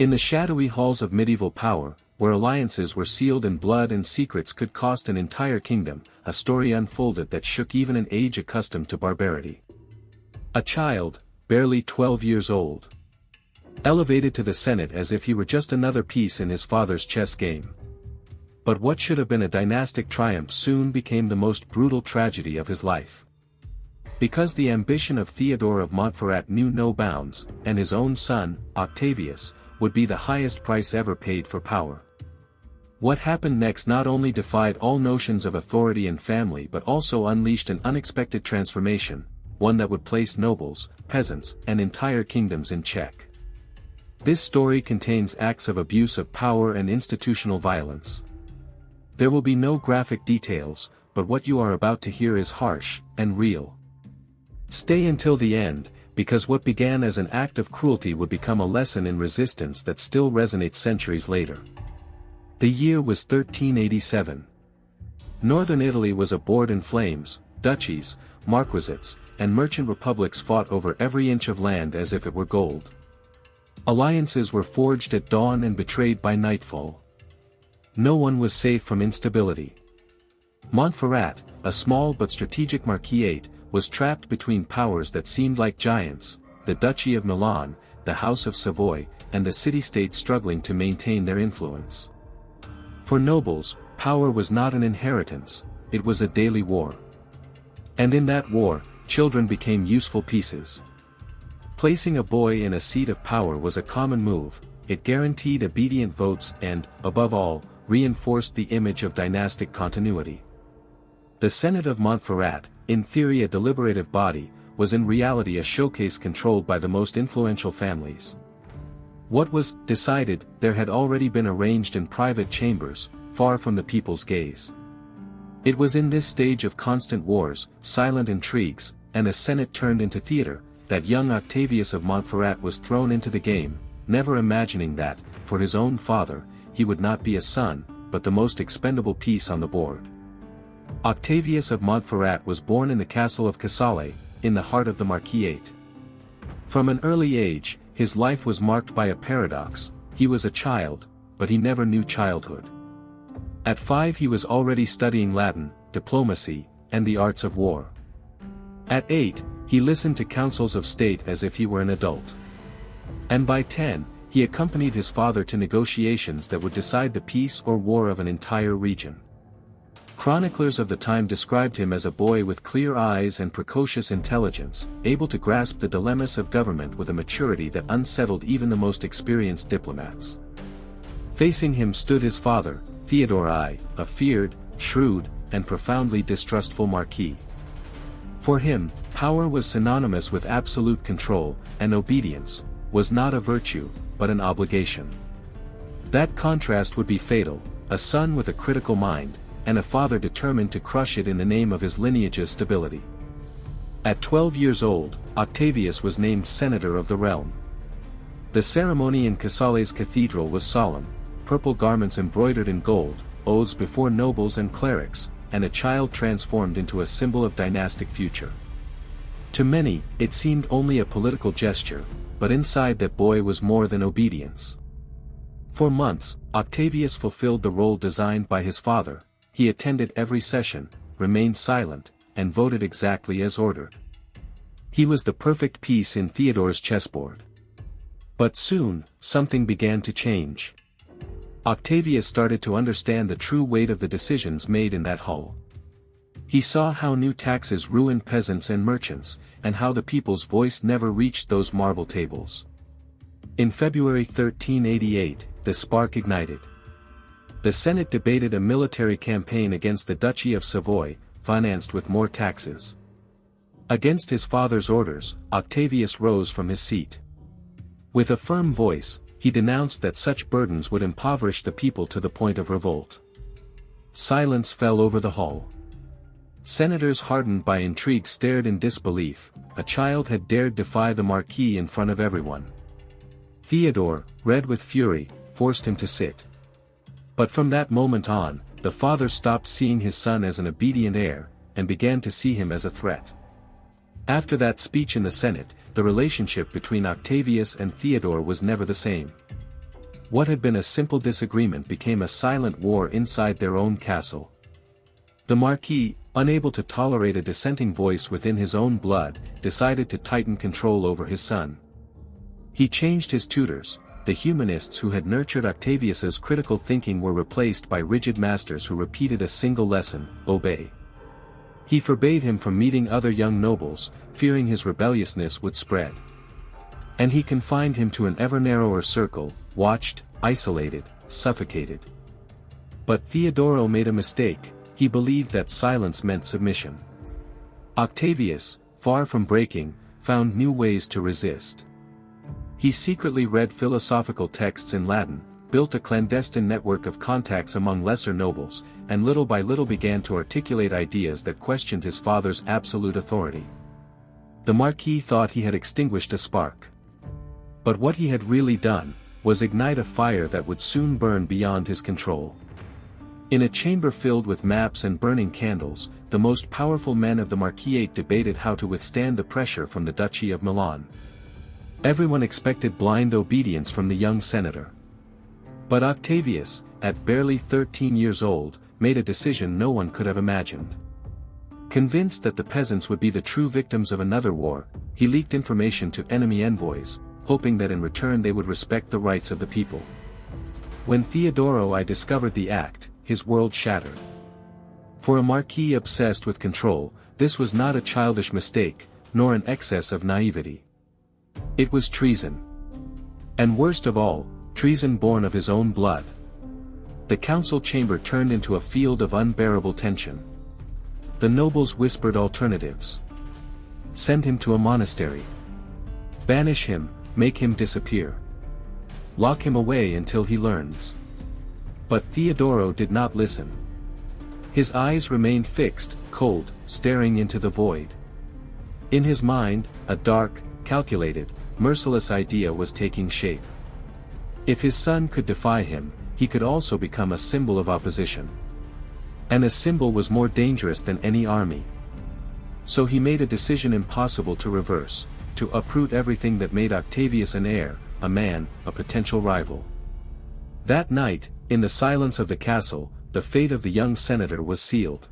In the shadowy halls of medieval power, where alliances were sealed in blood and secrets could cost an entire kingdom, a story unfolded that shook even an age accustomed to barbarity. A child, barely 12 years old, elevated to the Senate as if he were just another piece in his father's chess game. But what should have been a dynastic triumph soon became the most brutal tragedy of his life. Because the ambition of Theodore of Montferrat knew no bounds, and his own son, Octavius, would be the highest price ever paid for power. What happened next not only defied all notions of authority and family but also unleashed an unexpected transformation, one that would place nobles, peasants, and entire kingdoms in check. This story contains acts of abuse of power and institutional violence. There will be no graphic details, but what you are about to hear is harsh and real. Stay until the end, because what began as an act of cruelty would become a lesson in resistance that still resonates centuries later. The year was 1387. Northern Italy was abhorred in flames, duchies, marquisates, and merchant republics fought over every inch of land as if it were gold. Alliances were forged at dawn and betrayed by nightfall. No one was safe from instability. Montferrat, a small but strategic marquisate, was trapped between powers that seemed like giants, the Duchy of Milan, the House of Savoy, and the city-state struggling to maintain their influence. For nobles, power was not an inheritance, it was a daily war. And in that war, children became useful pieces. Placing a boy in a seat of power was a common move, it guaranteed obedient votes and, above all, reinforced the image of dynastic continuity. The Senate of Montferrat, in theory a deliberative body, was in reality a showcase controlled by the most influential families. What was decided there had already been arranged in private chambers, far from the people's gaze. It was in this stage of constant wars, silent intrigues, and a Senate turned into theater, that young Octavius of Montferrat was thrown into the game, never imagining that, for his own father, he would not be a son, but the most expendable piece on the board. Octavius of Montferrat was born in the castle of Castrated, in the heart of the marquisate. From an early age, his life was marked by a paradox: he was a child, but he never knew childhood. At 5 he was already studying Latin, diplomacy, and the arts of war. At 8, he listened to councils of state as if he were an adult. And by 10, he accompanied his father to negotiations that would decide the peace or war of an entire region. Chroniclers of the time described him as a boy with clear eyes and precocious intelligence, able to grasp the dilemmas of government with a maturity that unsettled even the most experienced diplomats. Facing him stood his father, Theodore I, a feared, shrewd, and profoundly distrustful marquis. For him, power was synonymous with absolute control, and obedience was not a virtue, but an obligation. That contrast would be fatal: a son with a critical mind, and a father determined to crush it in the name of his lineage's stability. At 12 years old, Octavius was named senator of the realm. The ceremony in Castrated Cathedral was solemn: purple garments embroidered in gold, oaths before nobles and clerics, and a child transformed into a symbol of dynastic future. To many, it seemed only a political gesture, but inside that boy was more than obedience. For months, Octavius fulfilled the role designed by his father. He attended every session, remained silent, and voted exactly as ordered. He was the perfect piece in Theodore's chessboard. But soon, something began to change. Octavius started to understand the true weight of the decisions made in that hall. He saw how new taxes ruined peasants and merchants, and how the people's voice never reached those marble tables. In February 1388, the spark ignited. The Senate debated a military campaign against the Duchy of Savoy, financed with more taxes. Against his father's orders, Octavius rose from his seat. With a firm voice, he denounced that such burdens would impoverish the people to the point of revolt. Silence fell over the hall. Senators hardened by intrigue stared in disbelief. A child had dared defy the marquis in front of everyone. Theodore, red with fury, forced him to sit. But from that moment on, the father stopped seeing his son as an obedient heir, and began to see him as a threat. After that speech in the Senate, the relationship between Octavius and Theodore was never the same. What had been a simple disagreement became a silent war inside their own castle. The Marquis, unable to tolerate a dissenting voice within his own blood, decided to tighten control over his son. He changed his tutors. The humanists who had nurtured Octavius's critical thinking were replaced by rigid masters who repeated a single lesson: obey. He forbade him from meeting other young nobles, fearing his rebelliousness would spread. And he confined him to an ever narrower circle, watched, isolated, suffocated. But Theodoro made a mistake. He believed that silence meant submission. Octavius, far from breaking, found new ways to resist. He secretly read philosophical texts in Latin, built a clandestine network of contacts among lesser nobles, and little by little began to articulate ideas that questioned his father's absolute authority. The Marquis thought he had extinguished a spark. But what he had really done was ignite a fire that would soon burn beyond his control. In a chamber filled with maps and burning candles, the most powerful men of the Marquisate debated how to withstand the pressure from the Duchy of Milan. Everyone expected blind obedience from the young senator. But Octavius, at barely 13 years old, made a decision no one could have imagined. Convinced that the peasants would be the true victims of another war, he leaked information to enemy envoys, hoping that in return they would respect the rights of the people. When Theodoro I discovered the act, his world shattered. For a marquis obsessed with control, this was not a childish mistake, nor an excess of naivety. It was treason. And worst of all, treason born of his own blood. The council chamber turned into a field of unbearable tension. The nobles whispered alternatives. Send him to a monastery. Banish him, make him disappear. Lock him away until he learns. But Theodoro did not listen. His eyes remained fixed, cold, staring into the void. In his mind, a dark, calculated, merciless idea was taking shape. If his son could defy him, he could also become a symbol of opposition. And a symbol was more dangerous than any army. So he made a decision impossible to reverse, to uproot everything that made Octavius an heir, a man, a potential rival. That night, in the silence of the castle, the fate of the young senator was sealed.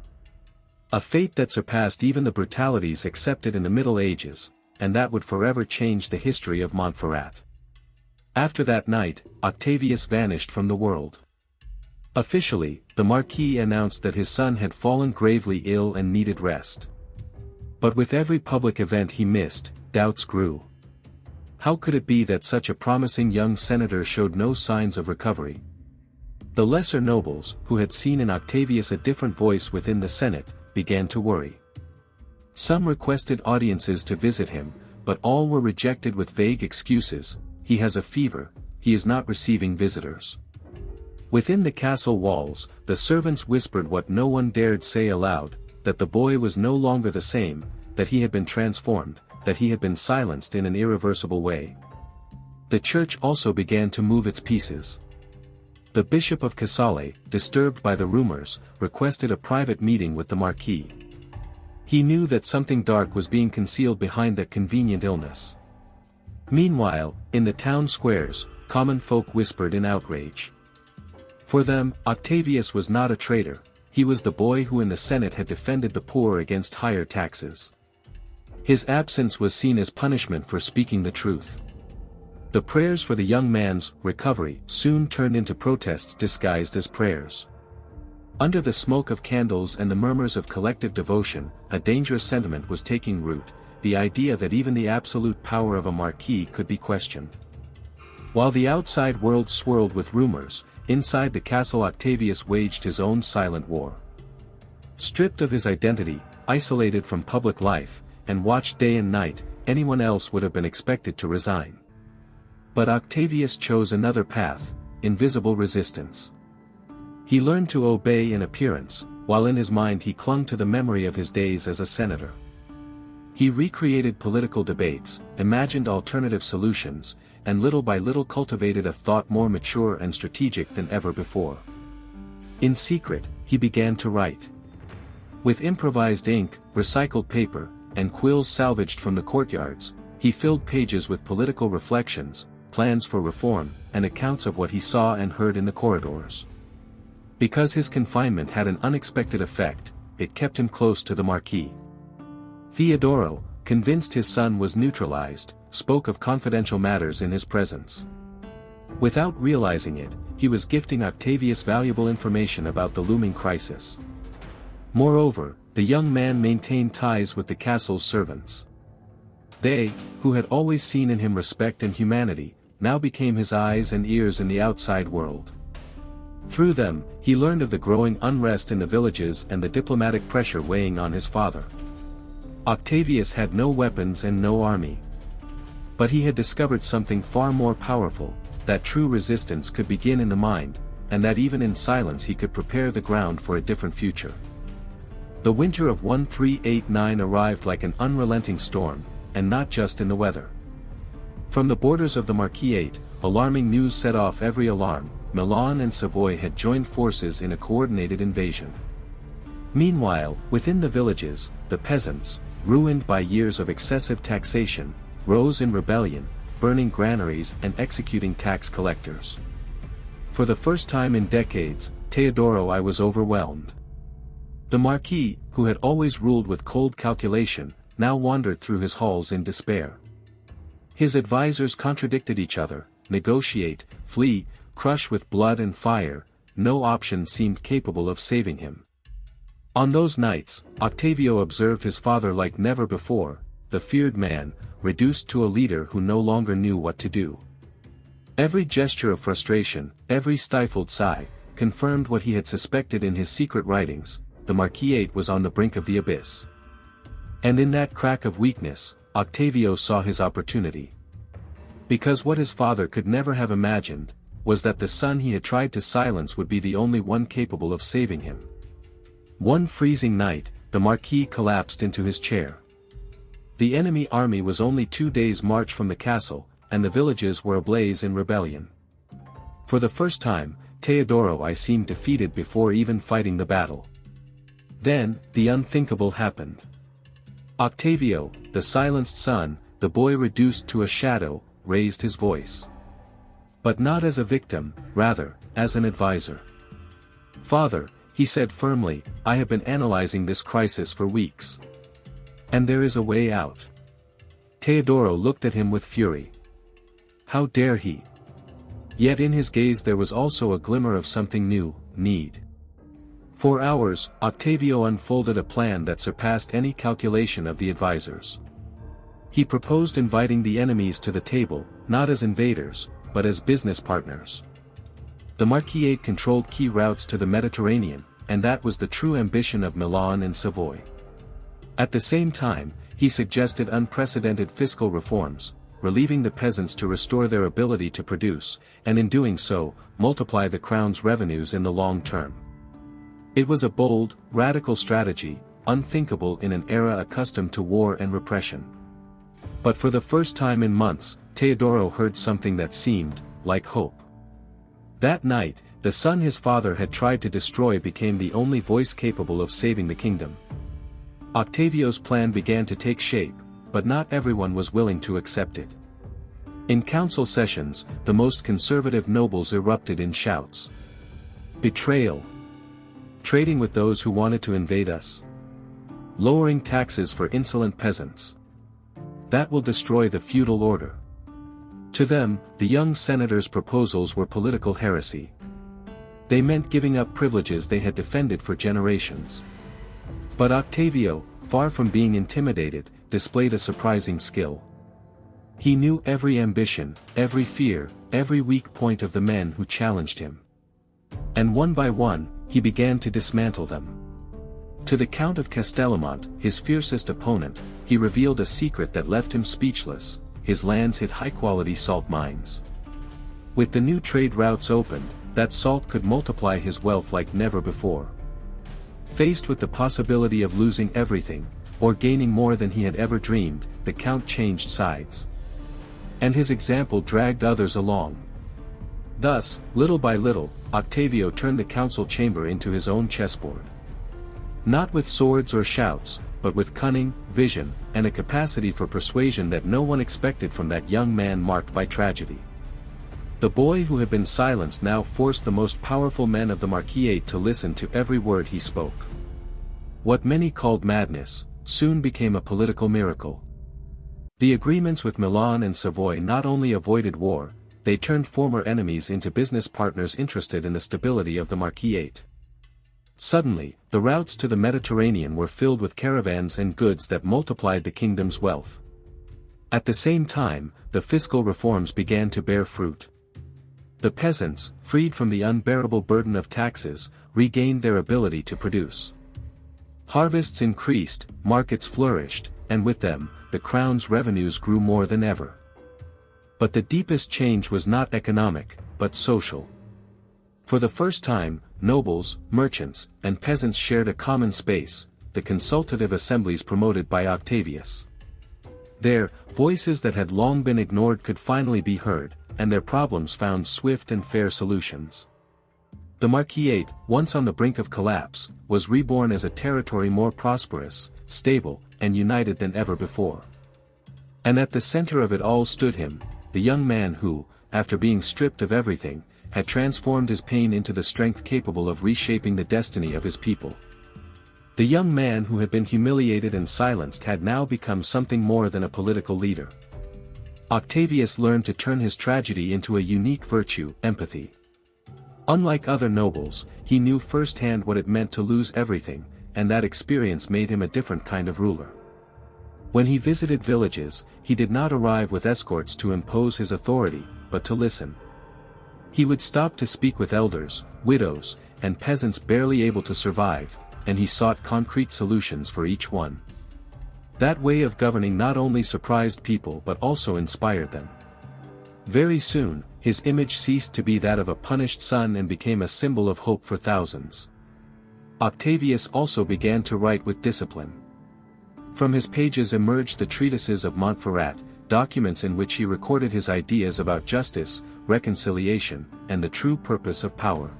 A fate that surpassed even the brutalities accepted in the Middle Ages, and that would forever change the history of Montferrat. After that night, Octavius vanished from the world. Officially, the Marquis announced that his son had fallen gravely ill and needed rest. But with every public event he missed, doubts grew. How could it be that such a promising young senator showed no signs of recovery? The lesser nobles, who had seen in Octavius a different voice within the Senate, began to worry. Some requested audiences to visit him, but all were rejected with vague excuses: he has a fever, he is not receiving visitors. Within the castle walls, the servants whispered what no one dared say aloud, that the boy was no longer the same, that he had been transformed, that he had been silenced in an irreversible way. The church also began to move its pieces. The Bishop of Castrated, disturbed by the rumors, requested a private meeting with the Marquis. He knew that something dark was being concealed behind that convenient illness. Meanwhile, in the town squares, common folk whispered in outrage. For them, Octavius was not a traitor, he was the boy who in the Senate had defended the poor against higher taxes. His absence was seen as punishment for speaking the truth. The prayers for the young man's recovery soon turned into protests disguised as prayers. Under the smoke of candles and the murmurs of collective devotion, a dangerous sentiment was taking root, the idea that even the absolute power of a marquis could be questioned. While the outside world swirled with rumors, inside the castle Octavius waged his own silent war. Stripped of his identity, isolated from public life, and watched day and night, anyone else would have been expected to resign. But Octavius chose another path: invisible resistance. He learned to obey in appearance, while in his mind he clung to the memory of his days as a senator. He recreated political debates, imagined alternative solutions, and little by little cultivated a thought more mature and strategic than ever before. In secret, he began to write. With improvised ink, recycled paper, and quills salvaged from the courtyards, he filled pages with political reflections, plans for reform, and accounts of what he saw and heard in the corridors. Because his confinement had an unexpected effect, it kept him close to the Marquis. Theodoro, convinced his son was neutralized, spoke of confidential matters in his presence. Without realizing it, he was gifting Octavius valuable information about the looming crisis. Moreover, the young man maintained ties with the castle's servants. They, who had always seen in him respect and humanity, now became his eyes and ears in the outside world. Through them, he learned of the growing unrest in the villages and the diplomatic pressure weighing on his father. Octavius had no weapons and no army. But he had discovered something far more powerful, that true resistance could begin in the mind, and that even in silence he could prepare the ground for a different future. The winter of 1389 arrived like an unrelenting storm, and not just in the weather. From the borders of the Marquisate, alarming news set off every alarm. Milan and Savoy had joined forces in a coordinated invasion. Meanwhile, within the villages, the peasants, ruined by years of excessive taxation, rose in rebellion, burning granaries and executing tax collectors. For the first time in decades, Teodoro I was overwhelmed. The Marquis, who had always ruled with cold calculation, now wandered through his halls in despair. His advisors contradicted each other: negotiate, flee, crush with blood and fire. No option seemed capable of saving him. On those nights, Octavio observed his father like never before, the feared man, reduced to a leader who no longer knew what to do. Every gesture of frustration, every stifled sigh, confirmed what he had suspected in his secret writings: the Marquisate was on the brink of the abyss. And in that crack of weakness, Octavio saw his opportunity. Because what his father could never have imagined, was that the son he had tried to silence would be the only one capable of saving him. One freezing night, the Marquis collapsed into his chair. The enemy army was only 2 days' march from the castle, and the villages were ablaze in rebellion. For the first time, Teodoro I seemed defeated before even fighting the battle. Then, the unthinkable happened. Octavio, the silenced son, the boy reduced to a shadow, raised his voice. But not as a victim, rather, as an advisor. "Father," he said firmly, "I have been analyzing this crisis for weeks. And there is a way out." Teodoro looked at him with fury. How dare he? Yet in his gaze there was also a glimmer of something new: need. For hours, Octavio unfolded a plan that surpassed any calculation of the advisors. He proposed inviting the enemies to the table, not as invaders, but as business partners. The Marquisate controlled key routes to the Mediterranean, and that was the true ambition of Milan and Savoy. At the same time, he suggested unprecedented fiscal reforms, relieving the peasants to restore their ability to produce, and in doing so, multiply the crown's revenues in the long term. It was a bold, radical strategy, unthinkable in an era accustomed to war and repression. But for the first time in months, Teodoro heard something that seemed like hope. That night, the son his father had tried to destroy became the only voice capable of saving the kingdom. Octavio's plan began to take shape, but not everyone was willing to accept it. In council sessions, the most conservative nobles erupted in shouts. Betrayal. Trading with those who wanted to invade us. Lowering taxes for insolent peasants. That will destroy the feudal order. To them, the young senator's proposals were political heresy. They meant giving up privileges they had defended for generations. But Octavio, far from being intimidated, displayed a surprising skill. He knew every ambition, every fear, every weak point of the men who challenged him. And one by one, he began to dismantle them. To the Count of Castellamont, his fiercest opponent, he revealed a secret that left him speechless: his lands hid high-quality salt mines. With the new trade routes opened, that salt could multiply his wealth like never before. Faced with the possibility of losing everything, or gaining more than he had ever dreamed, the Count changed sides. And his example dragged others along. Thus, little by little, Octavio turned the council chamber into his own chessboard. Not with swords or shouts, but with cunning, vision, and a capacity for persuasion that no one expected from that young man marked by tragedy. The boy who had been silenced now forced the most powerful men of the Marquisate to listen to every word he spoke. What many called madness, soon became a political miracle. The agreements with Milan and Savoy not only avoided war, they turned former enemies into business partners interested in the stability of the Marquisate. Suddenly, the routes to the Mediterranean were filled with caravans and goods that multiplied the kingdom's wealth. At the same time, the fiscal reforms began to bear fruit. The peasants, freed from the unbearable burden of taxes, regained their ability to produce. Harvests increased, markets flourished, and with them, the crown's revenues grew more than ever. But the deepest change was not economic, but social. For the first time, nobles, merchants, and peasants shared a common space, the consultative assemblies promoted by Octavius. There, voices that had long been ignored could finally be heard, and their problems found swift and fair solutions. The Marquisate, once on the brink of collapse, was reborn as a territory more prosperous, stable, and united than ever before. And at the center of it all stood him, the young man who, after being stripped of everything, had transformed his pain into the strength capable of reshaping the destiny of his people. The young man who had been humiliated and silenced had now become something more than a political leader. Octavius learned to turn his tragedy into a unique virtue, empathy. Unlike other nobles, he knew firsthand what it meant to lose everything, and that experience made him a different kind of ruler. When he visited villages, he did not arrive with escorts to impose his authority, but to listen. He would stop to speak with elders, widows, and peasants barely able to survive, and he sought concrete solutions for each one. That way of governing not only surprised people but also inspired them. Very soon, his image ceased to be that of a punished son and became a symbol of hope for thousands. Octavius also began to write with discipline. From his pages emerged the treatises of Montferrat, documents in which he recorded his ideas about justice, reconciliation, and the true purpose of power.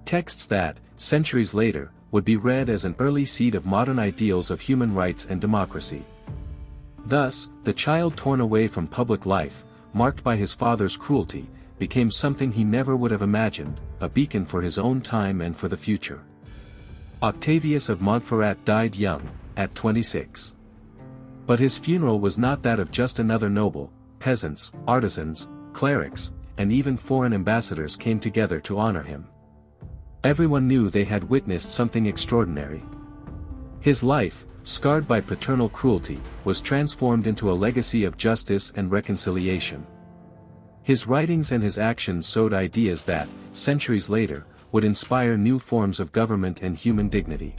Texts that, centuries later, would be read as an early seed of modern ideals of human rights and democracy. Thus, the child torn away from public life, marked by his father's cruelty, became something he never would have imagined, a beacon for his own time and for the future. Octavius of Montferrat died young, at 26. But his funeral was not that of just another noble. Peasants, artisans, clerics, and even foreign ambassadors came together to honor him. Everyone knew they had witnessed something extraordinary. His life, scarred by paternal cruelty, was transformed into a legacy of justice and reconciliation. His writings and his actions sowed ideas that, centuries later, would inspire new forms of government and human dignity.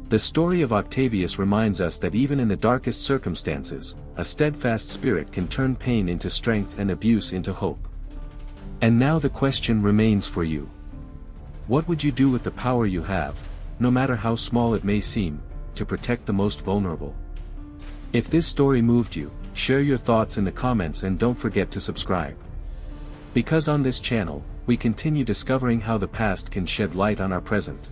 The story of Octavius reminds us that even in the darkest circumstances, a steadfast spirit can turn pain into strength and abuse into hope. And now the question remains for you. What would you do with the power you have, no matter how small it may seem, to protect the most vulnerable? If this story moved you, share your thoughts in the comments and don't forget to subscribe. Because on this channel, we continue discovering how the past can shed light on our present.